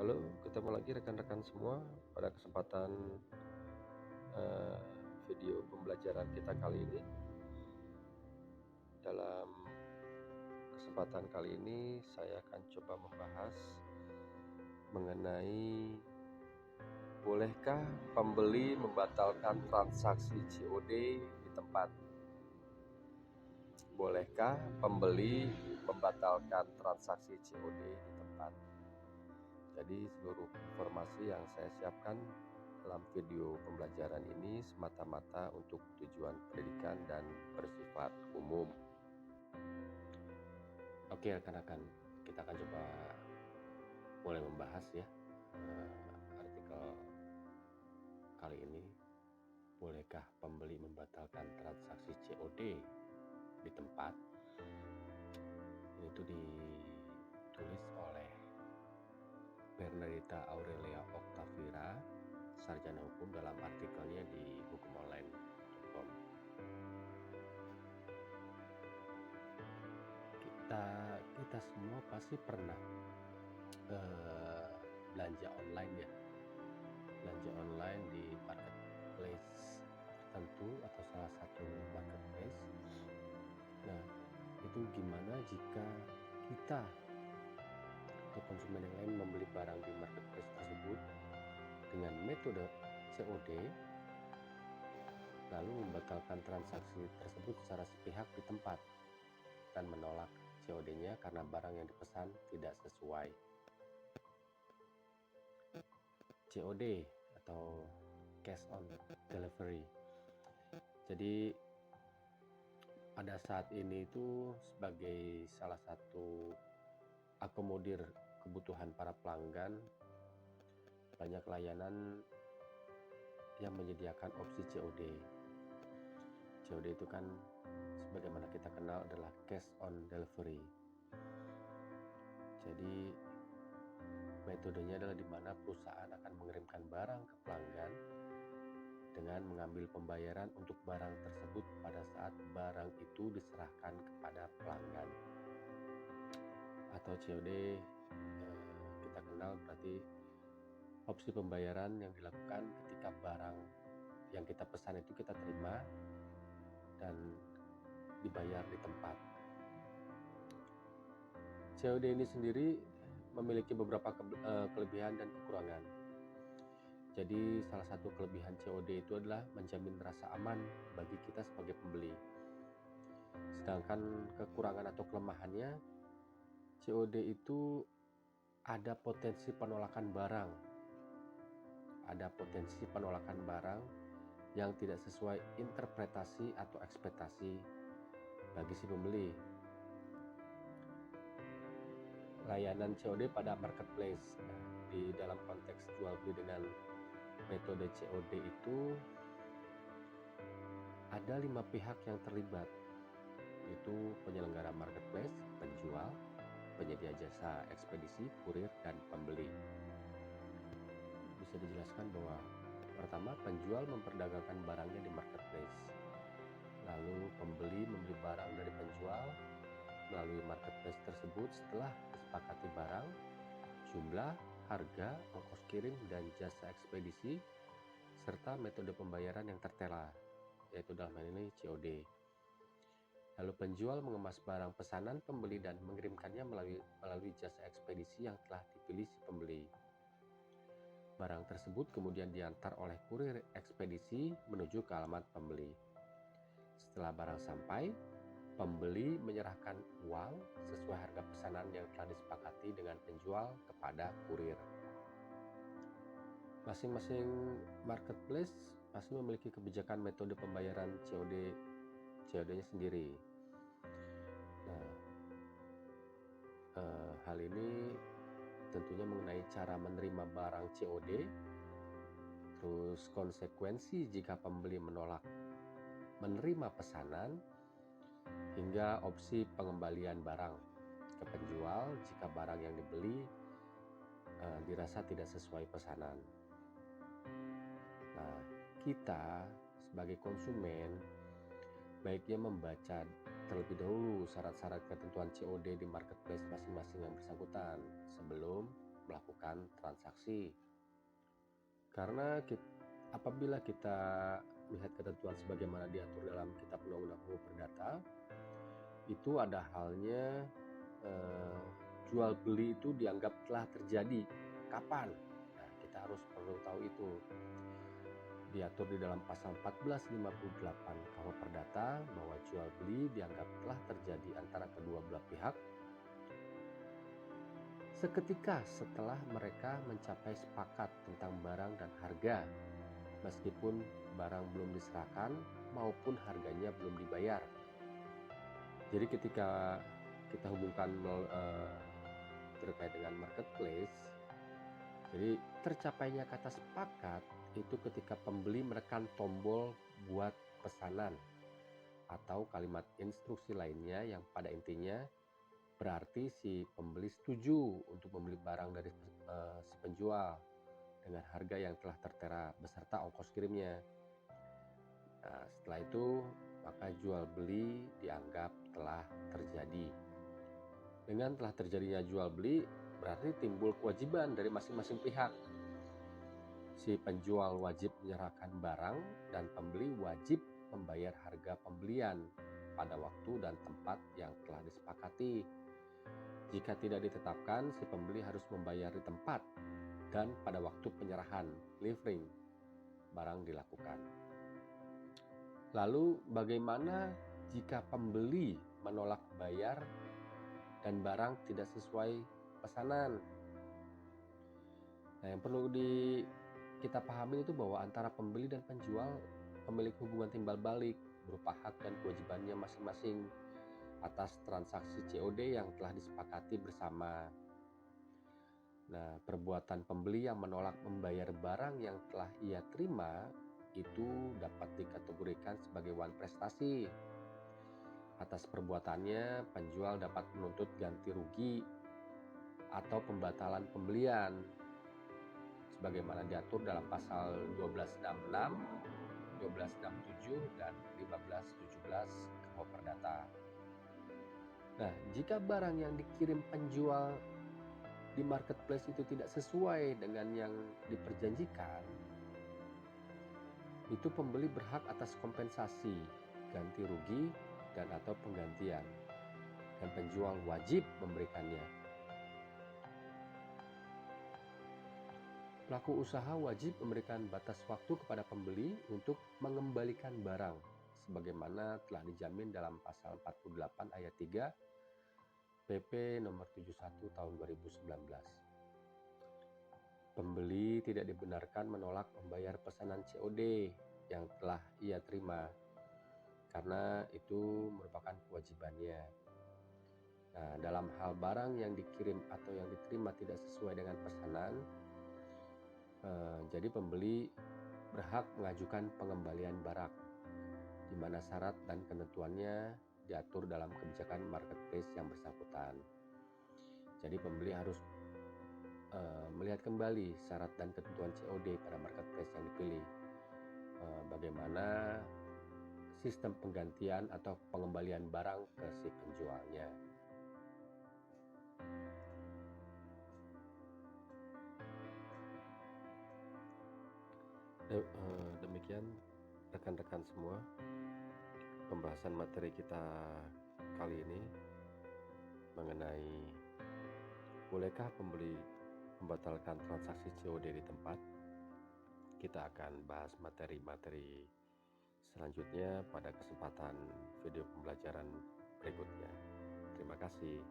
Halo, ketemu lagi rekan-rekan semua pada kesempatan eh, video pembelajaran kita kali ini. Dalam kesempatan kali ini saya akan coba membahas mengenai bolehkah pembeli membatalkan transaksi COD di tempat. Bolehkah pembeli membatalkan transaksi COD di tempat? Jadi seluruh informasi yang saya siapkan dalam video pembelajaran ini semata-mata untuk tujuan pendidikan dan bersifat umum. Oke rekan-rekan, kita akan coba mulai membahas ya artikel kali ini. Bolehkah pembeli membatalkan transaksi COD di tempat? Ini tuh ditulis oleh Bernadita Aurelia Octavira, sarjana hukum, dalam artikelnya di hukumonline.com. Kita semua pasti pernah belanja online ya, belanja online di marketplace tertentu atau salah satu marketplace. Nah, itu gimana jika kita atau konsumen yang lain membeli barang di marketplace tersebut dengan metode COD, lalu membatalkan transaksi tersebut secara sepihak di tempat dan menolak COD-nya karena barang yang dipesan tidak sesuai. COD atau cash on delivery. Jadi pada saat ini itu sebagai salah satu akomodir kebutuhan para pelanggan, banyak layanan yang menyediakan opsi COD. COD itu kan sebagaimana kita kenal adalah cash on delivery. Jadi metodenya adalah di mana perusahaan akan mengirimkan barang ke pelanggan dengan mengambil pembayaran untuk barang tersebut pada saat barang itu diserahkan kepada pelanggan. Atau COD kita kenal berarti opsi pembayaran yang dilakukan ketika barang yang kita pesan itu kita terima dan dibayar di tempat. COD ini sendiri memiliki beberapa kelebihan dan kekurangan. Jadi salah satu kelebihan COD itu adalah menjamin rasa aman bagi kita sebagai pembeli. Sedangkan kekurangan atau kelemahannya, COD itu ada potensi penolakan barang. Ada potensi penolakan barang yang tidak sesuai interpretasi atau ekspektasi bagi si pembeli. Layanan COD pada marketplace di dalam konteks jual beli dengan metode COD itu ada 5 pihak yang terlibat, yaitu penyelenggara marketplace, penjual, penyedia jasa ekspedisi, kurir, dan pembeli. Bisa dijelaskan bahwa pertama, penjual memperdagangkan barangnya di marketplace. Lalu pembeli membeli barang dari penjual melalui marketplace tersebut setelah disepakati barang, jumlah, harga, ongkos kirim, dan jasa ekspedisi, serta metode pembayaran yang tertera, yaitu dalam hal ini COD. Lalu penjual mengemas barang pesanan pembeli dan mengirimkannya melalui jasa ekspedisi yang telah dipilih si pembeli. Barang tersebut kemudian diantar oleh kurir ekspedisi menuju ke alamat pembeli. Setelah barang sampai, pembeli menyerahkan uang sesuai harga pesanan yang telah disepakati dengan penjual kepada kurir. Masing-masing marketplace pasti memiliki kebijakan metode pembayaran COD-nya sendiri. Nah, hal ini tentunya mengenai cara menerima barang COD, terus konsekuensi jika pembeli menolak menerima pesanan, hingga opsi pengembalian barang ke penjual jika barang yang dibeli dirasa tidak sesuai pesanan. Nah, kita sebagai konsumen baiknya membaca terlebih dahulu syarat-syarat ketentuan COD di marketplace masing-masing yang bersangkutan sebelum melakukan transaksi. Karena apabila kita melihat ketentuan sebagaimana diatur dalam Kitab Undang-Undang Hukum Perdata, itu ada halnya jual beli itu dianggap telah terjadi. Kapan? Nah, kita harus perlu tahu itu. Diatur di dalam pasal 1458 KUH Perdata bahwa jual beli dianggap telah terjadi antara kedua belah pihak seketika setelah mereka mencapai sepakat tentang barang dan harga, meskipun barang belum diserahkan maupun harganya belum dibayar. Jadi ketika kita hubungkan terkait dengan marketplace, jadi tercapainya kata sepakat itu ketika pembeli menekan tombol buat pesanan atau kalimat instruksi lainnya yang pada intinya berarti si pembeli setuju untuk membeli barang dari si penjual dengan harga yang telah tertera beserta ongkos kirimnya. Nah, setelah itu maka jual beli dianggap telah terjadi. Dengan telah terjadinya jual beli berarti timbul kewajiban dari masing-masing pihak. Si penjual wajib menyerahkan barang dan pembeli wajib membayar harga pembelian pada waktu dan tempat yang telah disepakati. Jika tidak ditetapkan, si pembeli harus membayar di tempat dan pada waktu penyerahan (delivering) barang dilakukan. Lalu bagaimana jika pembeli menolak bayar dan barang tidak sesuai pesanan? Nah, yang perlu kita pahami itu bahwa antara pembeli dan penjual memiliki hubungan timbal balik berupa hak dan kewajibannya masing-masing atas transaksi COD yang telah disepakati bersama. Nah, perbuatan pembeli yang menolak membayar barang yang telah ia terima itu dapat dikategorikan sebagai wan prestasi. Atas perbuatannya, penjual dapat menuntut ganti rugi atau pembatalan pembelian sebagaimana diatur dalam pasal 1266, 1267, dan 1517 KUH Perdata. Nah, jika barang yang dikirim penjual di marketplace itu tidak sesuai dengan yang diperjanjikan, itu pembeli berhak atas kompensasi, ganti rugi, dan atau penggantian, dan penjual wajib memberikannya. Pelaku usaha wajib memberikan batas waktu kepada pembeli untuk mengembalikan barang sebagaimana telah dijamin dalam pasal 48 ayat 3 PP nomor 71 tahun 2019. Pembeli tidak dibenarkan menolak membayar pesanan COD yang telah ia terima karena itu merupakan kewajibannya. Nah, dalam hal barang yang dikirim atau yang diterima tidak sesuai dengan pesanan, jadi pembeli berhak mengajukan pengembalian barang, di mana syarat dan ketentuannya diatur dalam kebijakan marketplace yang bersangkutan. Jadi pembeli harus melihat kembali syarat dan ketentuan COD pada marketplace yang dipilih. Bagaimana sistem penggantian atau pengembalian barang ke si penjualnya. Demikian rekan-rekan semua pembahasan materi kita kali ini mengenai bolehkah pembeli membatalkan transaksi COD di tempat. Kita akan bahas materi-materi selanjutnya pada kesempatan video pembelajaran berikutnya. Terima kasih.